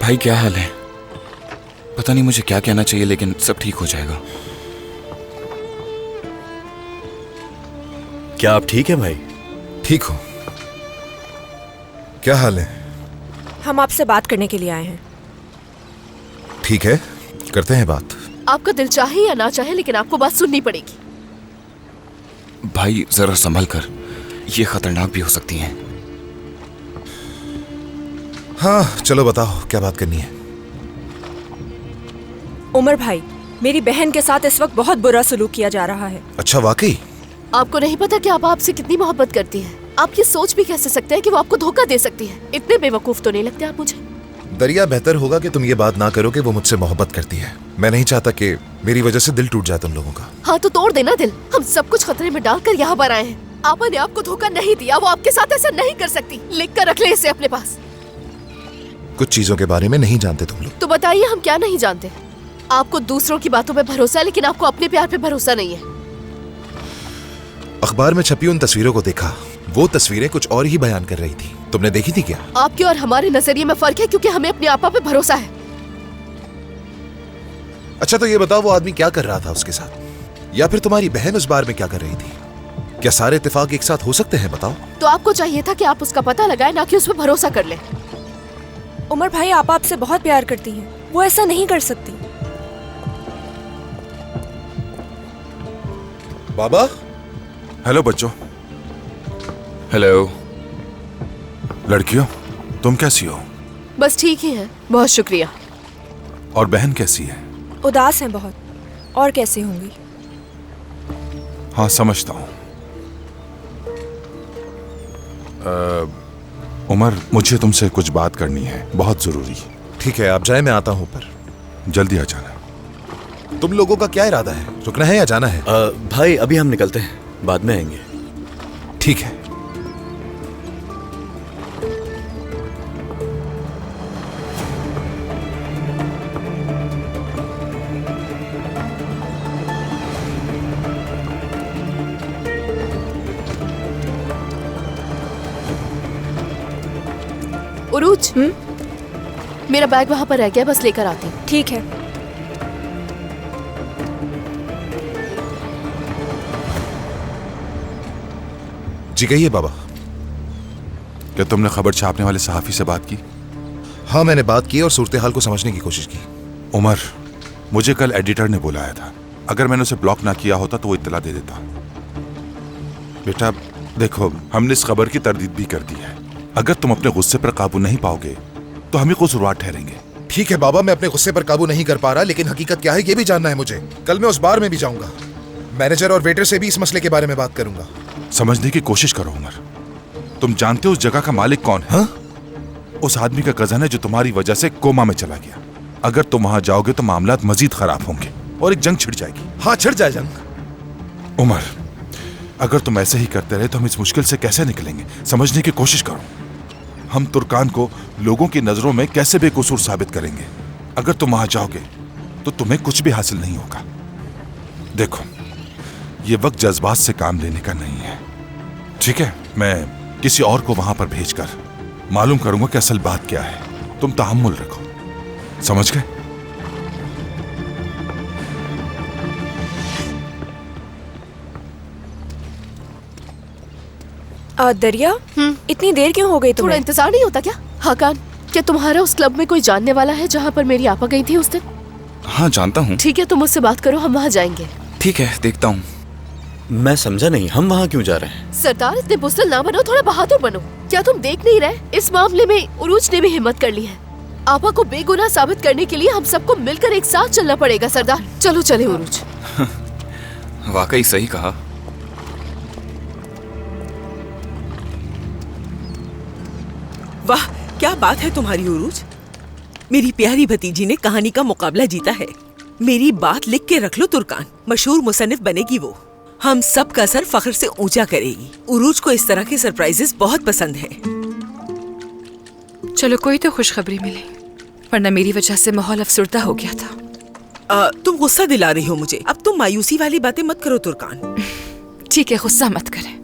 भाई क्या हाल है? पता नहीं मुझे क्या कहना चाहिए, लेकिन सब ठीक हो जाएगा। क्या आप ठीक है भाई? ठीक हो? क्या हाल है? हम आपसे बात करने के लिए आए हैं। ठीक है, करते हैं बात। आपका दिल चाहे या ना चाहे, लेकिन आपको बात सुननी पड़ेगी। भाई जरा संभल कर, ये खतरनाक भी हो सकती हैं। हाँ चलो बताओ, क्या बात करनी है? उमर भाई, मेरी बहन के साथ इस वक्त बहुत बुरा सलूक किया जा रहा है। अच्छा वाकई? आपको नहीं पता कि आप आपसे कितनी मोहब्बत करती हैं। आप ये सोच भी कैसे सकते हैं कि वो आपको धोखा दे सकती है? इतने बेवकूफ तो नहीं लगते आप मुझे। दरिया, बेहतर होगा कि तुम ये बात ना करो कि वो मुझसे मोहब्बत करती है। मैं नहीं चाहता कि मेरी वजह से दिल टूट जाए तुम लोगों का। हाँ तो तोड़ देना दिल। हम सब कुछ खतरे में डालकर यहाँ पर आए हैं। आपा ने आपको धोखा नहीं दिया, वो आपके साथ ऐसा नहीं कर सकती। लिख कर रख ले इसे अपने पास। कुछ चीजों के बारे में नहीं जानते तुम लोग। तो बताइए, हम क्या नहीं जानते? आपको दूसरों की बातों पे भरोसा है, लेकिन आपको अपने प्यार पे भरोसा नहीं है। अखबार में छपी उन तस्वीरों को देखा, वो तस्वीरें कुछ और ही बयान कर रही थी। तुमने देखी थी क्या? आपके और हमारे नजरिए में फर्क है, क्योंकि हमें अपने आपा पे भरोसा है। अच्छा तो ये बताओ, वो आदमी क्या कर रहा था उसके साथ? या फिर तुम्हारी बहन उस बार में क्या कर रही थी? क्या सारे इत्तेफाक एक साथ हो सकते हैं? बताओ। तो आपको चाहिए था कि आप उसका पता लगाएं, ना कि उस पर भरोसा कर लें। उमर भाई, आप आपसे बहुत प्यार करती हैं, वो ऐसा नहीं कर सकती। बाबा। हेलो बच्चों। हेलो। लड़कियों, तुम कैसी हो? बस ठीक ही है, बहुत शुक्रिया। और बहन कैसी है? उदास हैं बहुत, और कैसे होंगी? हाँ समझता हूँ। उमर, मुझे तुमसे कुछ बात करनी है, बहुत जरूरी। ठीक है, आप जाए, मैं आता हूँ ऊपर। जल्दी आ जाना। तुम लोगों का क्या इरादा है? रुकना है या जाना है? भाई अभी हम निकलते हैं, बाद में आएंगे। ठीक है। उरूज, मेरा बैग वहाँ पर रह गया, बस लेकर आती हूँ। ठीक है। जी कहिए बाबा। क्या तुमने खबर छापने वाले सहाफी से बात की? हाँ मैंने बात की और सूरत हाल को समझने की कोशिश की। उमर, मुझे कल एडिटर ने बुलाया था। अगर मैंने उसे ब्लॉक ना किया होता तो वो इत्तला दे देता। बेटा देखो, हमने इस खबर की तरदीद भी कर दी है। अगर तुम अपने गुस्से पर काबू नहीं पाओगे तो हम ही कसूरवार ठहरेंगे। ठीक है बाबा, मैं अपने गुस्से पर काबू नहीं कर पा रहा, लेकिन हकीकत क्या है ये भी जानना है मुझे। कल मैं उस बार में भी जाऊंगा, मैनेजर और वेटर से भी इस मसले के बारे में बात करूंगा। समझने की कोशिश करो उमर। तुम जानते हो उस जगह का मालिक कौन है? हाँ? उस आदमी का कजन है जो तुम्हारी वजह से कोमा में चला गया। अगर तुम वहां जाओगे तो मामलात मजीद खराब होंगे और एक जंग छिड़ जाएगी। हाँ छिड़ जाए जंग। उमर, अगर तुम ऐसे ही करते रहे तो हम इस मुश्किल से कैसे निकलेंगे? समझने की कोशिश करो। हम तुर्कान को लोगों की नजरों में कैसे बेकसूर साबित करेंगे? अगर तुम वहां जाओगे तो तुम्हें कुछ भी हासिल नहीं होगा। देखो, ये वक्त जज्बात से काम लेने का नहीं है, ठीक है? मैं किसी और को वहां पर भेजकर मालूम करूंगा कि असल बात क्या है। तुम तहम्मुल रखो, समझ गए? दरिया, इतनी देर क्यों हो गई थोड़ा तुम्हें? इंतजार नहीं होता क्या? हाकान, क्या तुम्हारा उस क्लब में कोई जानने वाला है जहाँ पर मेरी आपा गई थी उस दिन? हाँ जानता हूँ। ठीक है, तुम मुझसे बात करो, हम वहाँ जाएंगे। ठीक है, देखता हूँ। मैं समझा नहीं, हम वहाँ क्यों जा रहे हैं? सरदार, इतने बुज़दिल ना बनो, थोड़ा बहादुर बनो। क्या तुम देख नहीं रहे? इस मामले में उरूज ने भी हिम्मत कर ली है। आपा को बेगुनाह साबित करने के लिए हम सबको मिलकर एक साथ चलना पड़ेगा सरदार। चलो चले उरूज। वाकई सही कहा। वाह, क्या बात है तुम्हारी उरूज। मेरी प्यारी भतीजी ने कहानी का मुकाबला जीता है। मेरी बात लिख के रख लो तुर्कान, मशहूर मुसन्निफ बनेगी वो। हम सब का सर फख्र से ऊंचा करेगी। उरूज को इस तरह के सरप्राइजेस बहुत पसंद है। चलो कोई तो खुशखबरी मिले, वरना मेरी वजह से माहौल अफसरदा हो गया था। तुम गुस्सा दिला रही हो मुझे। अब तुम मायूसी वाली बातें मत करो तुर्कान। ठीक है, गुस्सा मत करें।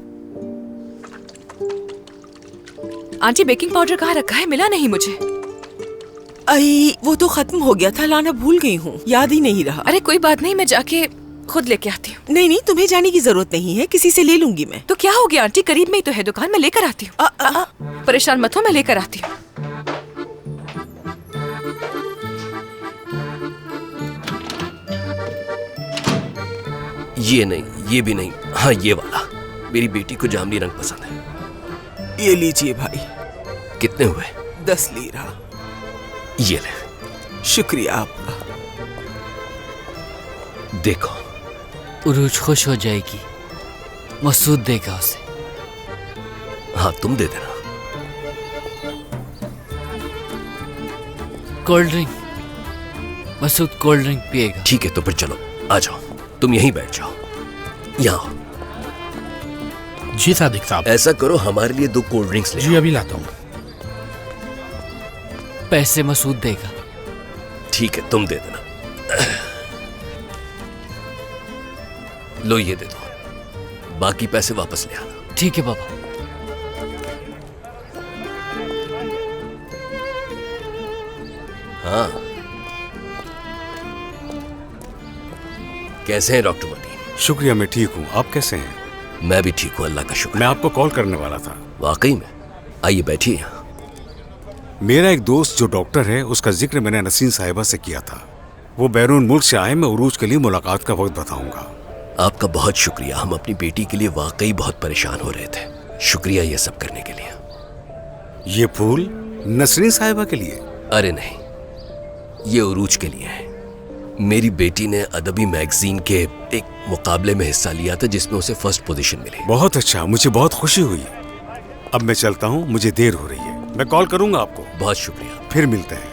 आंटी, बेकिंग पाउडर कहाँ रखा है? मिला नहीं मुझे। आई वो तो खत्म हो गया था, लाना भूल गई हूँ, याद ही नहीं रहा। अरे कोई बात नहीं, मैं जाके खुद लेके आती हूँ। नहीं नहीं, तुम्हें जाने की जरूरत नहीं है, किसी से ले लूंगी मैं। तो क्या हो गया आंटी, करीब में ही तो है दुकान, मैं लेकर आती हूँ। परेशान मत हो, मैं लेकर आती हूँ। ये नहीं, ये भी नहीं, हाँ ये वाला। मेरी बेटी को जामनी रंग पसंद है। ये लीजिए भाई। कितने हुए? 10 लीरा। ये ले। शुक्रिया आपका। देखो, उरूज खुश हो जाएगी, मसूद देगा उसे। हाँ तुम दे देना। Cold drink, Masood cold drink पिएगा। ठीक है, तो फिर चलो आ जाओ, तुम यहीं बैठ जाओ। यहाँ जी सादिक साहब। ऐसा करो, हमारे लिए 2 कोल्ड ड्रिंक्स ले। जी अभी लाता हूँ। पैसे मसूद देगा। ठीक है, तुम दे देना। लो ये दे दो, बाकी पैसे वापस ले आना। ठीक है बाबा। हाँ, कैसे हैं डॉक्टर मतीन? शुक्रिया, मैं ठीक हूँ। आप कैसे हैं? मैं भी ठीक हूँ, अल्लाह का शुक्र। मैं आपको कॉल करने वाला था। वाकई में? आइए बैठिए यहाँ। मेरा एक दोस्त जो डॉक्टर है, उसका जिक्र मैंने नसीन साहिबा से किया था। वो बैरून मुल्क से आए, मैं उरूज के लिए मुलाकात का वक्त बताऊंगा। आपका बहुत शुक्रिया, हम अपनी बेटी के लिए वाकई बहुत परेशान हो रहे थे। शुक्रिया ये सब करने के लिए। ये फूल नसरीन साहिबा के लिए? अरे नहीं, ये उरूज के लिए है। मेरी बेटी ने अदबी मैगजीन के एक मुकाबले में हिस्सा लिया था जिसमें उसे फर्स्ट पोजीशन मिली। बहुत अच्छा, मुझे बहुत खुशी हुई। अब मैं चलता हूँ, मुझे देर हो रही है। मैं कॉल करूंगा आपको। बहुत शुक्रिया, फिर मिलते हैं।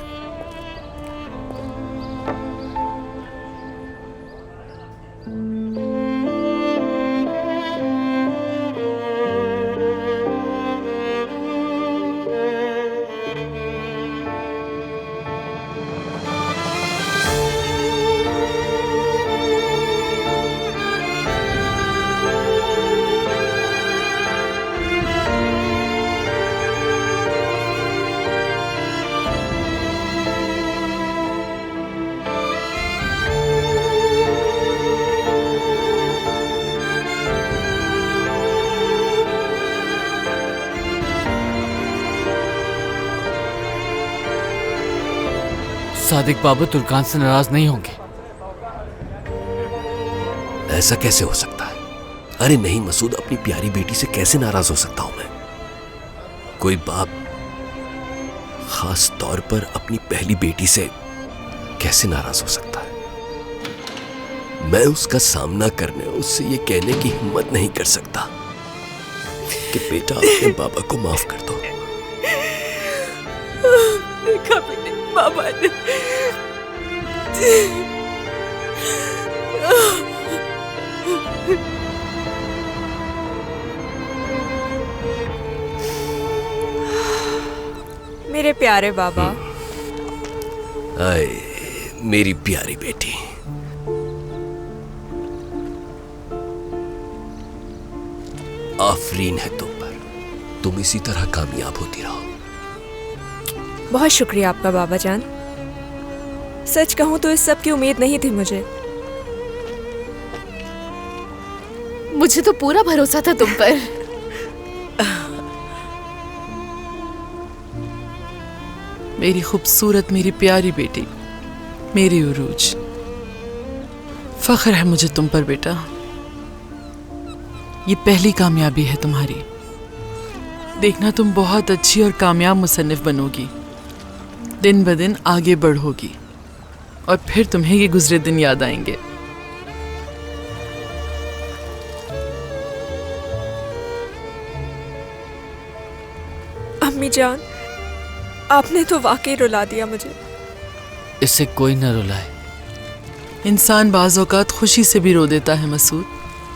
सादिक बाबा तुर्कान से नाराज नहीं होंगे। ऐसा कैसे हो सकता है? अरे नहीं मसूद, अपनी प्यारी बेटी से कैसे नाराज हो सकता हूं मैं? कोई बाप खास तौर पर अपनी पहली बेटी से कैसे नाराज हो सकता है? मैं उसका सामना करने, उससे ये कहने की हिम्मत नहीं कर सकता कि बेटा अपने बाबा को माफ कर दो। देखा मैंने बाबा ने। मेरे प्यारे बाबा। आए मेरी प्यारी बेटी। आफरीन है तुम पर, तुम इसी तरह कामयाब होती रहो। बहुत शुक्रिया आपका बाबा जान। सच कहूं तो इस सब की उम्मीद नहीं थी मुझे। मुझे तो पूरा भरोसा था तुम पर। मेरी खूबसूरत, मेरी प्यारी बेटी, मेरी उरूज, फख्र है मुझे तुम पर बेटा। ये पहली कामयाबी है तुम्हारी। देखना तुम बहुत अच्छी और कामयाब मुसन्निफ बनोगी, दिन ब दिन आगे बढ़ोगी और फिर तुम्हें ये गुजरे दिन याद आएंगे। अम्मी जान, आपने तो वाकई रुला दिया मुझे। इससे कोई न रुलाए। इंसान बाज़ औक़ात खुशी से भी रो देता है मसूद,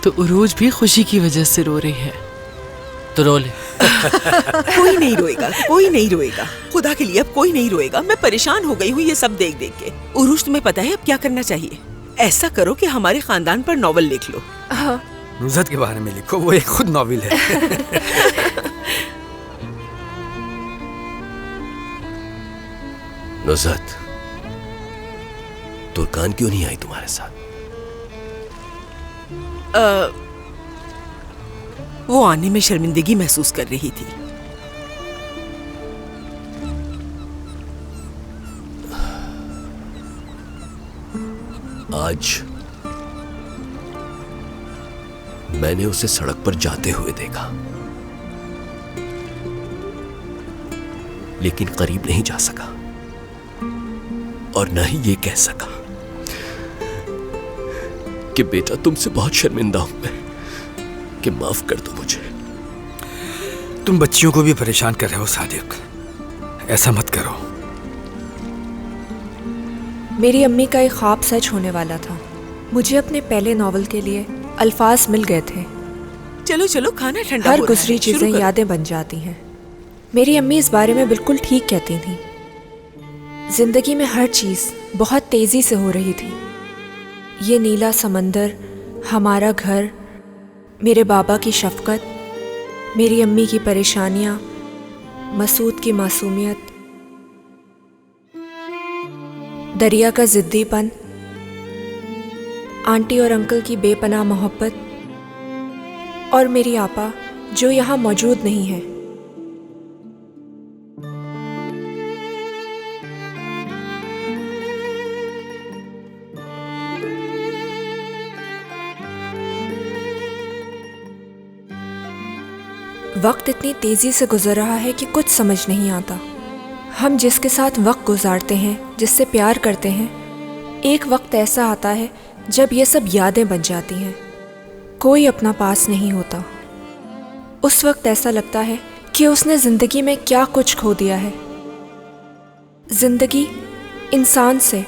तो उरूज भी खुशी की वजह से रो रही है। तो रो ले। कोई नहीं रोएगा, कोई नहीं रोएगा। खुदा के लिए अब कोई नहीं रोएगा। मैं परेशान हो गई हूँ ये सब देख देख के। उरूज, तुम्हें पता है अब क्या करना चाहिए? ऐसा करो कि हमारे खानदान पर नॉवल लिख लो। हाँ। नुज़हत के बारे में लिखो, वो एक खुद नॉवेल है। नुज़हत, तुर्कान क्यों नहीं आई तुम्हारे साथ? वो आने में शर्मिंदगी महसूस कर रही थी। आज मैंने उसे सड़क पर जाते हुए देखा, लेकिन करीब नहीं जा सका और न ही ये कह सका कि बेटा तुमसे बहुत शर्मिंदा हूं मैं, कि माफ कर दो मुझे। तुम बच्चियों को भी परेशान कर रहे हो सादिक, ऐसा मत करो। मेरी अम्मी का एक ख्वाब सच होने वाला था। मुझे अपने पहले नॉवल के लिए अल्फाज मिल गए थे। चलो चलो, खाना ठंडा हर हो रहा गुजरी है, शुरू चीजें करो। यादें बन जाती हैं। मेरी अम्मी इस बारे में बिल्कुल ठीक कहती थी। जिंदगी में हर चीज बहुत तेजी से हो रही थी। ये नीला समंदर, हमारा घर, मेरे बाबा की शफकत, मेरी अम्मी की परेशानियां, मसूद की मासूमियत, दरिया का जिद्दीपन, आंटी और अंकल की बेपनाह मोहब्बत और मेरी आपा जो यहाँ मौजूद नहीं है। वक्त इतनी तेजी से गुजर रहा है कि कुछ समझ नहीं आता। हम जिसके साथ वक्त गुजारते हैं, जिससे प्यार करते हैं, एक वक्त ऐसा आता है जब ये सब यादें बन जाती हैं। कोई अपना पास नहीं होता। उस वक्त ऐसा लगता है कि उसने जिंदगी में क्या कुछ खो दिया है। जिंदगी इंसान से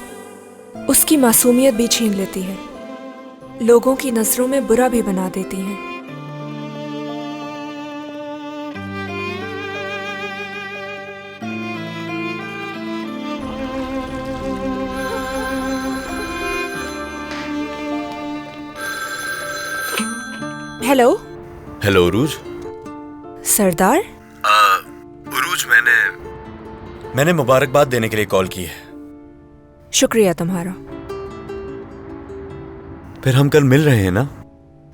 उसकी मासूमियत भी छीन लेती है, लोगों की नजरों में बुरा भी बना देती है। हेलो। हेलो उरूज। सरदार। उरूज, मैंने मुबारकबाद देने के लिए कॉल की है। शुक्रिया तुम्हारा। फिर हम कल मिल रहे हैं ना?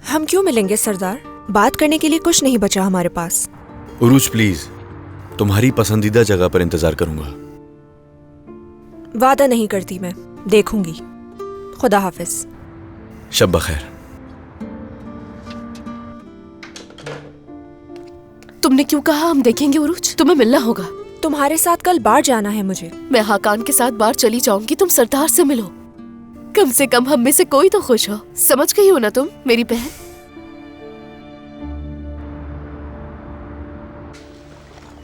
हम क्यों मिलेंगे सरदार? बात करने के लिए कुछ नहीं बचा हमारे पास। उरूज प्लीज, तुम्हारी पसंदीदा जगह पर इंतजार करूंगा। वादा नहीं करती मैं, देखूंगी। खुदा हाफिज। शब बखैर। तुमने क्यों कहा हम देखेंगे उरूज? तुम्हें मिलना होगा। तुम्हारे साथ कल बार जाना है मुझे। मैं हाकान के साथ बार चली जाऊंगी, तुम सरदार से मिलो। कम से कम हम में से कोई तो खुश हो। समझ गई हो ना तुम मेरी बहन?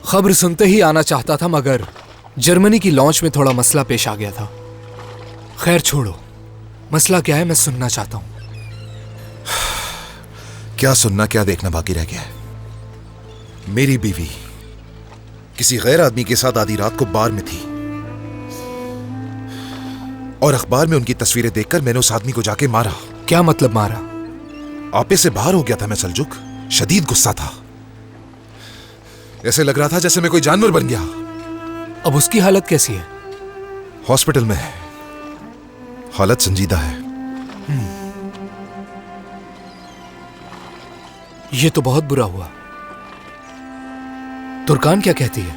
खबर सुनते ही आना चाहता था, मगर जर्मनी की लॉन्च में थोड़ा मसला पेश आ गया था। खैर छोड़ो, मसला क्या है मैं सुनना चाहता हूं। क्या सुनना, क्या देखना बाकी रह गया है? मेरी बीवी किसी गैर आदमी के साथ आधी रात को बार में थी और अखबार में उनकी तस्वीरें देखकर मैंने उस आदमी को जाके मारा। क्या मतलब मारा? आपे से बाहर हो गया था मैं सलजुक। शदीद गुस्सा था। ऐसे लग रहा था जैसे मैं कोई जानवर बन गया। अब उसकी हालत कैसी है? हॉस्पिटल में है। हालत संजीदा है। ये तो बहुत बुरा हुआ। तुर्कान क्या कहती है?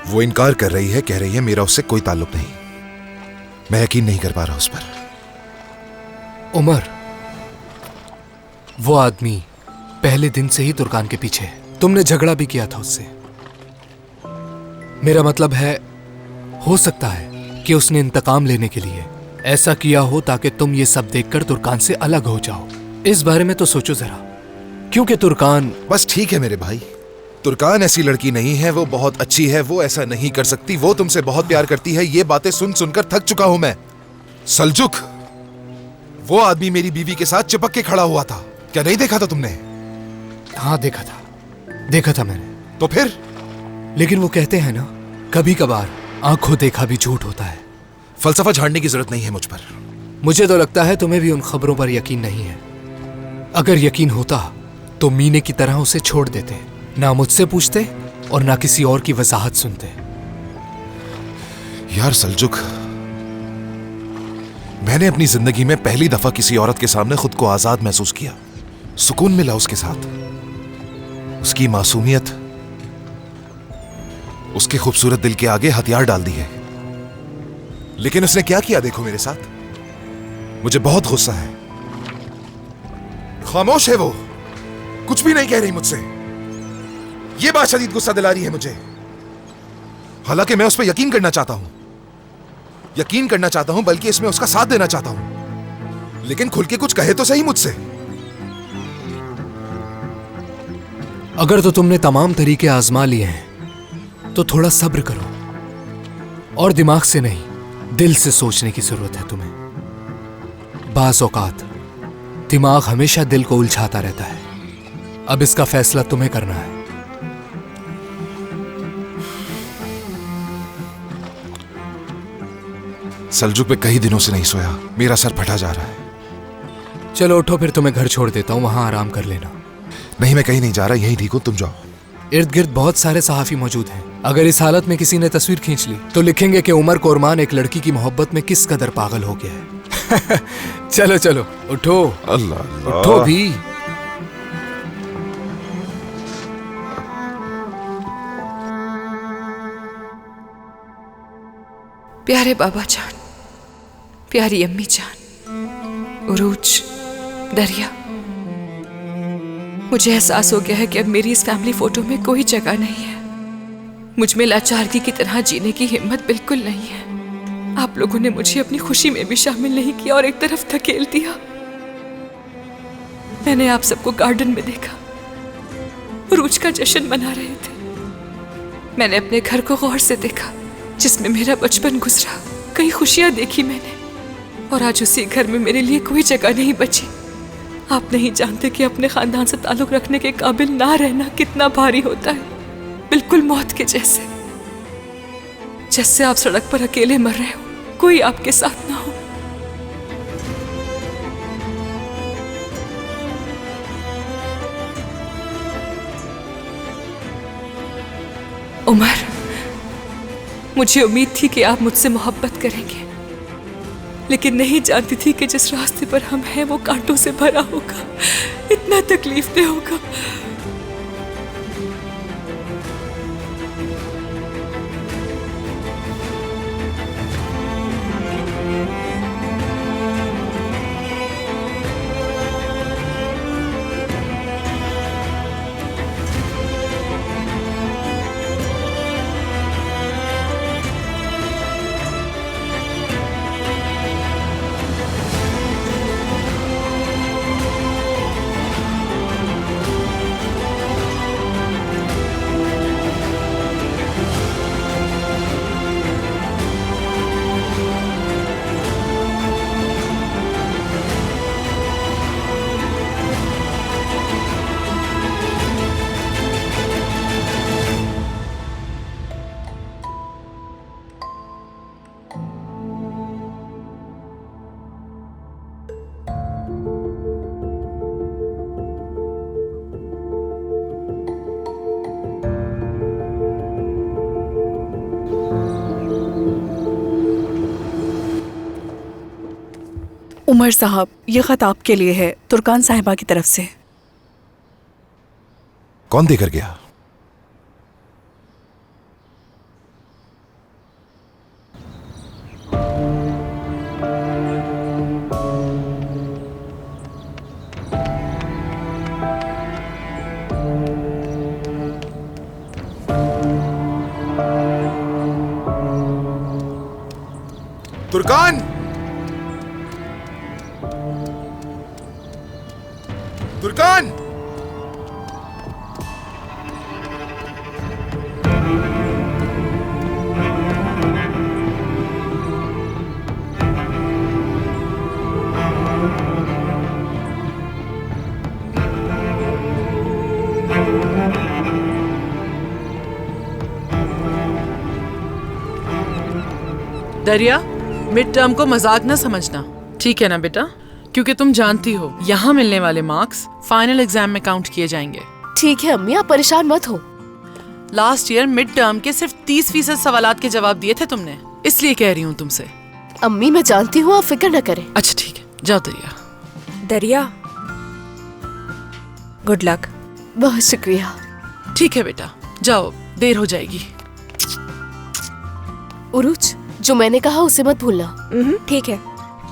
वो इनकार कर रही है, कह रही है मेरा उससे कोई ताल्लुक नहीं। मैं यकीन नहीं कर पा रहा उस पर। उमर, वो आदमी पहले दिन से ही तुर्कान के पीछे है। तुमने झगड़ा भी किया था उससे। मेरा मतलब है, हो सकता है कि उसने इंतकाम लेने के लिए ऐसा किया हो ताकि तुम ये सब देखकर तुर्कान से अलग हो जाओ। इस बारे में तो सोचो जरा, क्योंकि तुर्कान। बस ठीक है मेरे भाई, तुर्कान ऐसी लड़की नहीं है। वो बहुत अच्छी है, वो ऐसा नहीं कर सकती। वो तुमसे बहुत प्यार करती है। ये बातें सुन सुनकर थक चुका हूं मैं। सलजुक, वो आदमी मेरी बीवी के साथ चिपक के खड़ा हुआ था। क्या नहीं देखा था तुमने? हाँ देखा था मैंने। तो फिर? लेकिन वो कहते हैं ना, कभी कभार आंखों देखा भी झूठ होता है। फलसफा झाड़ने की जरूरत नहीं है मुझ पर। मुझे तो लगता है तुम्हें भी उन खबरों पर यकीन नहीं है। अगर यकीन होता तो मीने की तरह उसे छोड़ देते, ना मुझसे पूछते और ना किसी और की वजाहत सुनते। यार सलजुक, मैंने अपनी जिंदगी में पहली दफा किसी औरत के सामने खुद को आजाद महसूस किया। सुकून मिला उसके साथ। उसकी मासूमियत उसके खूबसूरत दिल के आगे हथियार डाल दिए। लेकिन उसने क्या किया देखो मेरे साथ। मुझे बहुत गुस्सा है। खामोश है वो, कुछ भी नहीं कह रही मुझसे। ये बात शदीद गुस्सा दिला रही है मुझे। हालांकि मैं उस पर यकीन करना चाहता हूं, बल्कि इसमें उसका साथ देना चाहता हूं। लेकिन खुल के कुछ कहे तो सही मुझसे। अगर तो तुमने तमाम तरीके आजमा लिए हैं तो थोड़ा सब्र करो और दिमाग से नहीं, दिल से सोचने की जरूरत है तुम्हें। बाज़ औकात दिमाग हमेशा दिल को उलझाता रहता है। अब इसका फैसला तुम्हें करना है। सलजुक पे कई दिनों से नहीं सोया, मेरा सर फटा जा रहा है। चलो उठो, फिर तुम्हें घर छोड़ देता हूं, वहां आराम कर लेना। नहीं, मैं कहीं नहीं जा रहा, यहीं ठीक हूं, तुम जाओ। इर्द गिर्द बहुत सारे सहाफी मौजूद हैं। अगर इस हालत में किसी ने तस्वीर खींच ली तो लिखेंगे कि उमर कोरमान एक लड़की की मोहब्बत में किस कदर पागल हो गया है। चलो चलो उठो। अल्लाह उठो भी। प्यारे बाबा जान, प्यारी अम्मी जान, उरूज, दरिया, मुझे एहसास हो गया है कि अब मेरी इस फैमिली फोटो में कोई जगह नहीं है। मुझ में लाचारगी की तरह जीने की हिम्मत बिल्कुल नहीं है। आप लोगों ने मुझे अपनी खुशी में भी शामिल नहीं किया और एक तरफ धकेल दिया। मैंने आप सबको गार्डन में देखा, उरूज का जश्न मना रहे थे। मैंने अपने घर को गौर से देखा जिसमें मेरा बचपन गुजरा। कई खुशियां देखी मैंने, और आज उसी घर में मेरे लिए कोई जगह नहीं बची। आप नहीं जानते कि अपने खानदान से ताल्लुक रखने के काबिल ना रहना कितना भारी होता है। बिल्कुल मौत के जैसे, जैसे आप सड़क पर अकेले मर रहे हो, कोई आपके साथ ना हो। उमर, मुझे उम्मीद थी कि आप मुझसे मोहब्बत करेंगे, लेकिन नहीं जानती थी कि जिस रास्ते पर हम हैं वो कांटों से भरा होगा, इतना तकलीफदेह होगा। उमर साहब, ये खत आपके लिए है, तुर्कान साहिबा की तरफ से। कौन देकर गया? तुर्कान! तुर्कान! दरिया, मिड टर्म को मजाक ना समझना, ठीक है ना बेटा? क्योंकि तुम जानती हो यहाँ मिलने वाले मार्क्स फाइनल एग्जाम में काउंट किए जाएंगे। ठीक है अम्मी, आप परेशान मत हो। लास्ट ईयर मिड टर्म के सिर्फ 30% सवालात के जवाब दिए थे तुमने, इसलिए कह रही हूँ तुमसे। अम्मी मैं जानती हूँ, आप फिक्र न करें। अच्छा ठीक है, जाओ दरिया। दरिया, गुड लक। बहुत शुक्रिया। ठीक है बेटा, जाओ, देर हो जाएगी। उरूज, जो मैंने कहा उसे मत भूलना। ठीक है।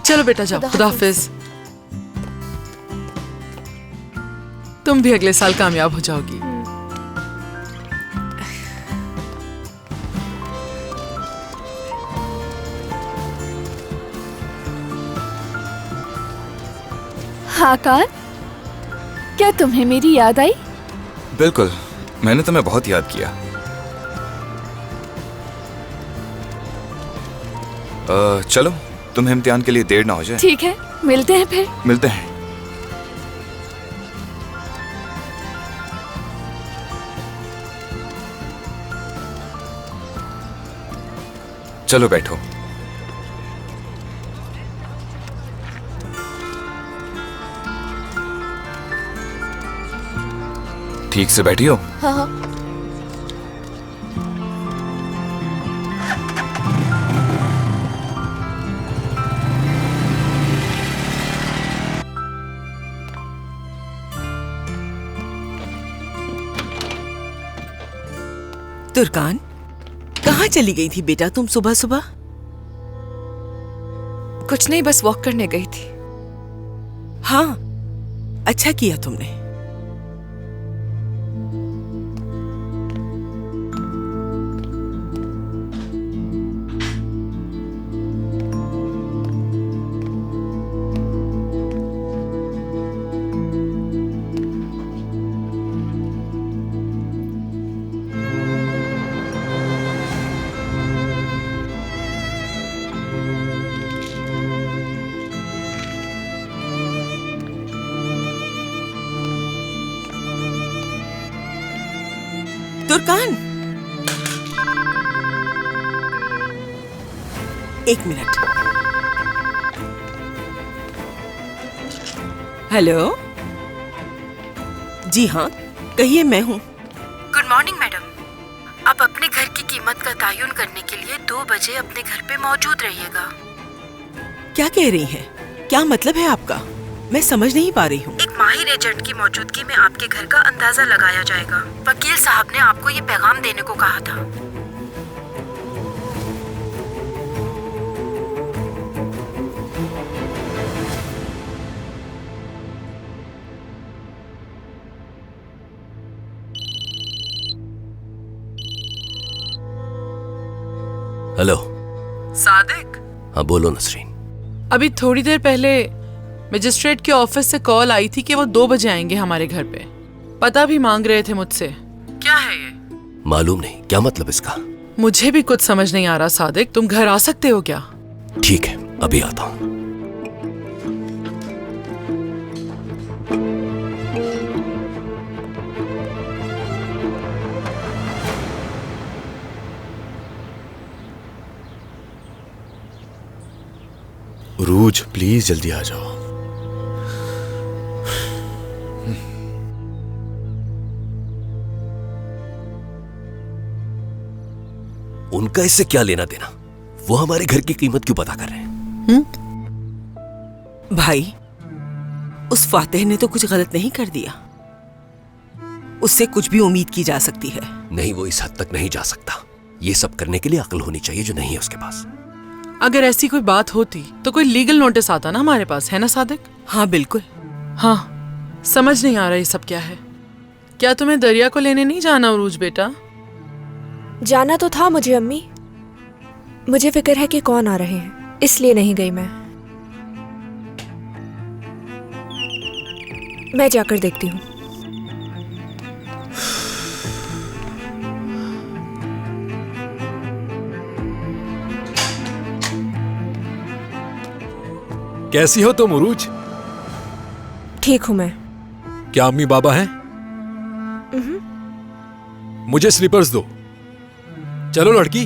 चलो बेटा जाओ, खुदा हाफिज। तुम भी अगले साल कामयाब हो जाओगी। आकार, क्या तुम्हें मेरी याद आई? बिल्कुल, मैंने तुम्हें बहुत याद किया। चलो, तुम्हें इम्तिहान के लिए देर ना हो जाए। ठीक है, मिलते हैं फिर। मिलते हैं। चलो बैठो। ठीक से बैठी हो? हाँ हाँ। तुर्कान, कहाँ चली गई थी बेटा तुम सुबह सुबह? कुछ नहीं, बस वॉक करने गई थी। हाँ, अच्छा किया तुमने। तुर्कान, एक मिनट। हेलो, जी हाँ, कहिए, मैं हूँ। Good morning madam. आप अपने घर की कीमत का तयन करने के लिए 2 बजे अपने घर पे मौजूद रहिएगा। क्या कह रही हैं? क्या मतलब है आपका? मैं समझ नहीं पा रही हूँ। एक माहिर एजेंट की मौजूदगी में आपके घर का अंदाजा लगाया जाएगा। वकील साहब ने आपको ये पैगाम देने को कहा था। हेलो सादिक। हाँ बोलो नसरीन। अभी थोड़ी देर पहले मजिस्ट्रेट के ऑफिस से कॉल आई थी कि वो 2 बजे आएंगे हमारे घर पे। पता भी मांग रहे थे मुझसे। क्या है ये? मालूम नहीं, क्या मतलब इसका? मुझे भी कुछ समझ नहीं आ रहा सादिक, तुम घर आ सकते हो क्या? ठीक है, अभी आता हूँ। उरूज, प्लीज जल्दी आ जाओ। उनका इससे क्या लेना देना? वो हमारे घर की कीमत क्यों पता कर रहे हैं? भाई, उस फातेह ने तो कुछ गलत नहीं कर दिया। उससे कुछ भी उम्मीद की जा सकती है। नहीं, वो इस हद तक नहीं जा सकता। ये सब करने के लिए अक्ल होनी चाहिए जो नहीं है उसके पास। अगर ऐसी कोई बात होती तो कोई लीगल नोटिस आता ना हमारे पास, है ना सादिक? हाँ बिल्कुल। हाँ, समझ नहीं आ रहा ये सब क्या है। क्या तुम्हें दरिया को लेने नहीं जाना उरूज बेटा? जाना तो था मुझे अम्मी, मुझे फिक्र है कि कौन आ रहे हैं, इसलिए नहीं गई मैं जाकर देखती हूँ। कैसी हो तुम उरूज? ठीक हूं मैं। क्या अम्मी बाबा हैं? मुझे स्लीपर्स दो। चलो लड़की।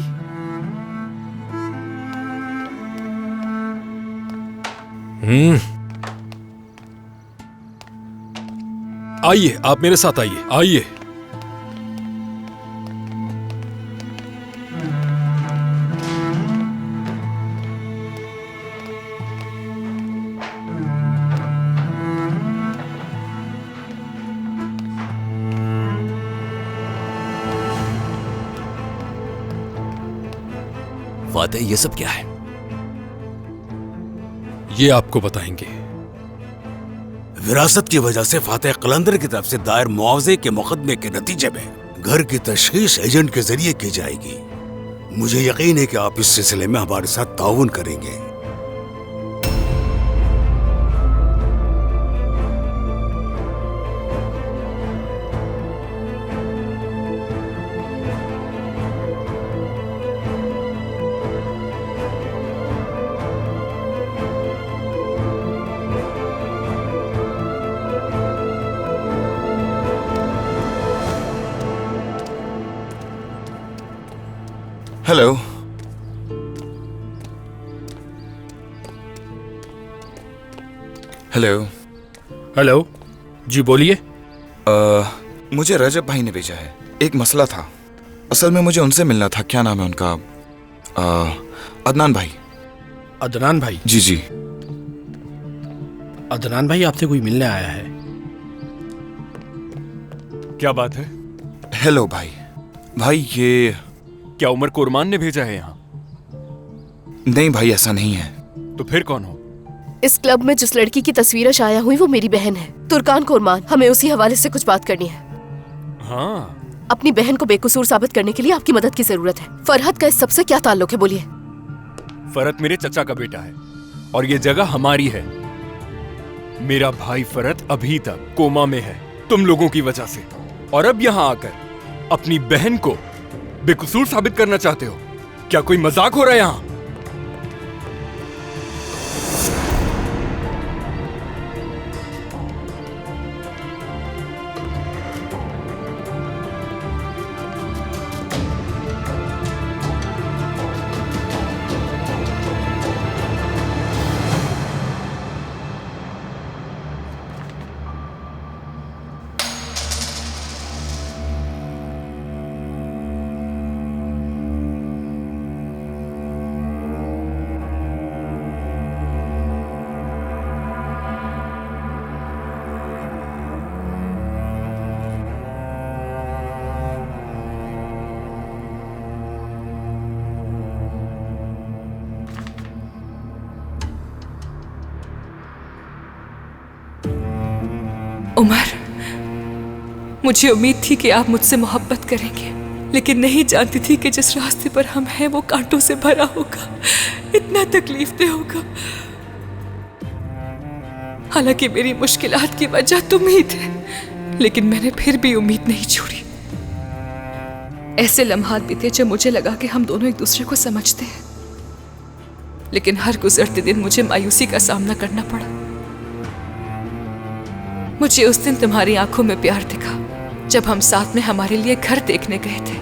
आइए, आप मेरे साथ आइए। आइए। फातेह, ये सब क्या है? ये आपको बताएंगे। विरासत की वजह से फातेह कलंदर की तरफ से दायर मुआवजे के मुकदमे के नतीजे में घर की तशखीस एजेंट के जरिए की जाएगी। मुझे यकीन है कि आप इस सिलसिले में हमारे साथ ताउन करेंगे। हेलो। हेलो। हेलो जी, बोलिए। मुझे रजब भाई ने भेजा है, एक मसला था। असल में मुझे उनसे मिलना था। क्या नाम है उनका? अदनान भाई। अदनान भाई? जी जी। अदनान भाई आपसे कोई मिलने आया है। क्या बात है? हेलो भाई। भाई ये क्या उमर कुरमान ने भेजा है यहाँ? नहीं भाई, ऐसा नहीं है। तो फिर कौन हो? इस क्लब में जिस लड़की की तस्वीरें शाया हुई वो मेरी बहन है, तुर्कान कुरमान। हमें उसी हवाले से कुछ बात करनी है। हाँ। अपनी बहन को बेकसूर साबित करने के लिए आपकी मदद की जरूरत है। फरहत का इस सबसे क्या ताल्लुक है, बोलिए। फरहत मेरे चचा का बेटा है और ये जगह हमारी है। मेरा भाई फरहत अभी तक कोमा में है तुम लोगों की वजह से, और अब यहाँ आकर अपनी बहन को बेकसूर साबित करना चाहते हो? क्या कोई मजाक हो रहा है यहाँ? उमर, मुझे उम्मीद थी कि आप मुझसे मोहब्बत करेंगे, लेकिन नहीं जानती थी कि जिस रास्ते पर हम हैं वो कांटों से भरा होगा, इतना तकलीफदेह होगा। हालांकि मेरी मुश्किलात की वजह तुम ही थे, लेकिन मैंने फिर भी उम्मीद नहीं छोड़ी। ऐसे लम्हात बीते जब मुझे लगा कि हम दोनों एक दूसरे को समझते हैं, लेकिन हर गुजरते दिन मुझे मायूसी का सामना करना पड़ा। मुझे उस दिन तुम्हारी आंखों में प्यार दिखा जब हम साथ में हमारे लिए घर देखने गए थे।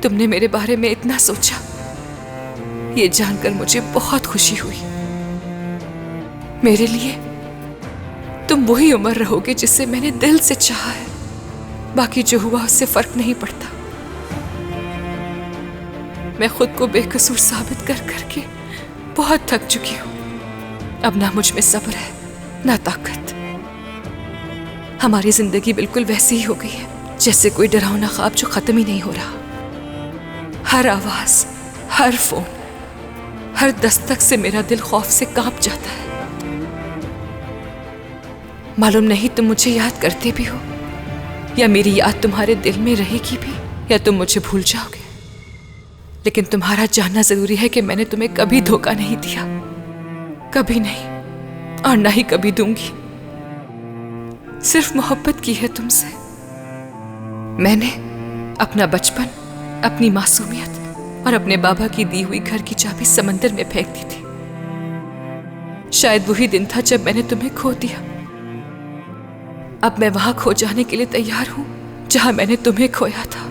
तुमने मेरे बारे में इतना सोचा, ये जानकर मुझे बहुत खुशी हुई। मेरे लिए तुम वही उम्र रहोगे जिससे मैंने दिल से चाहा है। बाकी जो हुआ उससे फर्क नहीं पड़ता। मैं खुद को बेकसूर साबित कर करके बहुत थक चुकी हूं। अब ना मुझ में सब्र है ना ताकत। हमारी जिंदगी बिल्कुल वैसी ही हो गई है जैसे कोई डरावना ख्वाब जो खत्म ही नहीं हो रहा। हर आवाज, हर फोन, हर दस्तक से मेरा दिल खौफ से कांप जाता है। मालूम नहीं तुम मुझे याद करते भी हो या मेरी याद तुम्हारे दिल में रहेगी भी, या तुम मुझे भूल जाओगे। लेकिन तुम्हारा जानना जरूरी है कि मैंने तुम्हें कभी धोखा नहीं दिया, कभी नहीं, और ना ही कभी दूंगी। सिर्फ मोहब्बत की है तुमसे। मैंने अपना बचपन, अपनी मासूमियत और अपने बाबा की दी हुई घर की चाबी समंदर में फेंक दी थी। शायद वही दिन था जब मैंने तुम्हें खो दिया। अब मैं वहां खो जाने के लिए तैयार हूं जहां मैंने तुम्हें खोया था।